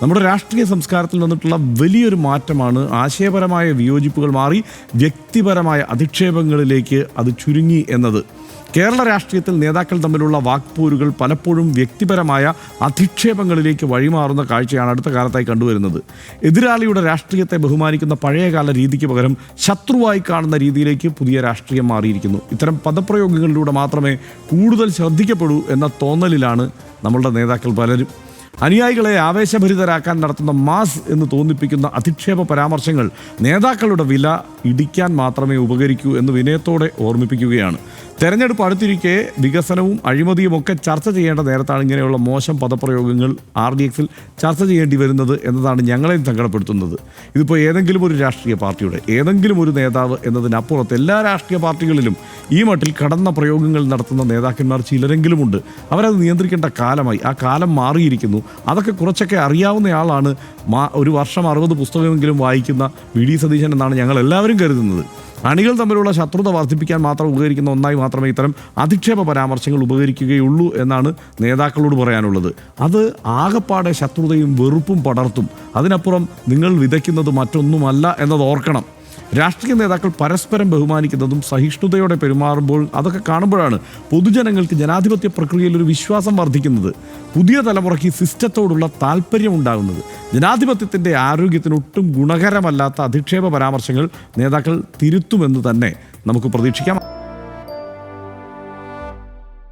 നമ്മുടെ രാഷ്ട്രീയ സംസ്കാരത്തിൽ വന്നിട്ടുള്ള വലിയൊരു മാറ്റമാണ് ആശയപരമായ വിയോജിപ്പുകൾ മാറി വ്യക്തിപരമായ അധിക്ഷേപങ്ങളിലേക്ക് അത് ചുരുങ്ങി എന്നത്. കേരള രാഷ്ട്രീയത്തിൽ നേതാക്കൾ തമ്മിലുള്ള വാക്പോരുകൾ പലപ്പോഴും വ്യക്തിപരമായ അധിക്ഷേപങ്ങളിലേക്ക് വഴിമാറുന്ന കാഴ്ചയാണ് അടുത്ത കാലത്തായി കണ്ടുവരുന്നത്. എതിരാളിയുടെ രാഷ്ട്രീയത്തെ ബഹുമാനിക്കുന്ന പഴയകാല രീതിക്ക് പകരം ശത്രുവായി കാണുന്ന രീതിയിലേക്ക് പുതിയ രാഷ്ട്രീയം മാറിയിരിക്കുന്നു. ഇത്തരം പദപ്രയോഗങ്ങളിലൂടെ മാത്രമേ കൂടുതൽ ശ്രദ്ധിക്കപ്പെടൂ എന്ന തോന്നലിലാണ് നമ്മളുടെ നേതാക്കൾ പലരും. അനുയായികളെ ആവേശഭരിതരാക്കാൻ നടത്തുന്ന മാസ് എന്ന് തോന്നിപ്പിക്കുന്ന അധിക്ഷേപ പരാമർശങ്ങൾ നേതാക്കളുടെ വില ഇടിക്കാൻ മാത്രമേ ഉപകരിക്കൂ എന്ന് വിനയത്തോടെ ഓർമ്മിപ്പിക്കുകയാണ്. തെരഞ്ഞെടുപ്പ് അടുത്തിരിക്കെ വികസനവും അഴിമതിയും ഒക്കെ ചർച്ച ചെയ്യേണ്ട നേരത്താണ് ഇങ്ങനെയുള്ള മോശം പദപ്രയോഗങ്ങൾ RDXൽ ചർച്ച ചെയ്യേണ്ടി വരുന്നത് എന്നതാണ് ഞങ്ങളെയും സങ്കടപ്പെടുത്തുന്നത്. ഇതിപ്പോൾ ഏതെങ്കിലും ഒരു രാഷ്ട്രീയ പാർട്ടിയുടെ ഏതെങ്കിലും ഒരു നേതാവ് എന്നതിനപ്പുറത്ത് എല്ലാ രാഷ്ട്രീയ പാർട്ടികളിലും ഈ മട്ടിൽ കടന്ന പ്രയോഗങ്ങൾ നടത്തുന്ന നേതാക്കന്മാർ ചിലരെങ്കിലുമുണ്ട്. അവരത് നിയന്ത്രിക്കേണ്ട കാലമായി. ആ കാലം മാറിയിരിക്കുന്നു. അതൊക്കെ കുറച്ചൊക്കെ അറിയാവുന്നയാളാണ് ഒരു വർഷം 60 പുസ്തകമെങ്കിലും വായിക്കുന്ന VD സതീശൻ എന്നാണ് ഞങ്ങൾ എല്ലാവരും കരുതുന്നത്. അണികൾ തമ്മിലുള്ള ശത്രുത വർദ്ധിപ്പിക്കാൻ മാത്രം ഉപകരിക്കുന്ന ഒന്നായി മാത്രമേ ഇത്തരം അധിക്ഷേപ പരാമർശങ്ങൾ ഉപകരിക്കുകയുള്ളൂ എന്നാണ് നേതാക്കളോട് പറയാനുള്ളത്. അത് ആകപ്പാടെ ശത്രുതയും വെറുപ്പും പടർത്തും. അതിനപ്പുറം നിങ്ങൾ വിതയ്ക്കുന്നത് മറ്റൊന്നുമല്ല എന്നത് ഓർക്കണം. രാഷ്ട്രീയ നേതാക്കൾ പരസ്പരം ബഹുമാനിക്കുന്നതും സഹിഷ്ണുതയോടെ പെരുമാറുമ്പോൾ അതൊക്കെ കാണുമ്പോഴാണ് പൊതുജനങ്ങൾക്ക് ജനാധിപത്യ പ്രക്രിയയിൽ ഒരു വിശ്വാസം വർദ്ധിക്കുന്നത്. പുതിയ തലമുറയ്ക്ക് സിസ്റ്റത്തോടുള്ള താല്പര്യം ഉണ്ടാകുന്നത്. ജനാധിപത്യത്തിൻ്റെ ആരോഗ്യത്തിന് ഒട്ടും ഗുണകരമല്ലാത്ത അധിക്ഷേപ പരാമർശങ്ങൾ നേതാക്കൾ തിരുത്തുമെന്ന് തന്നെ നമുക്ക് പ്രതീക്ഷിക്കാം.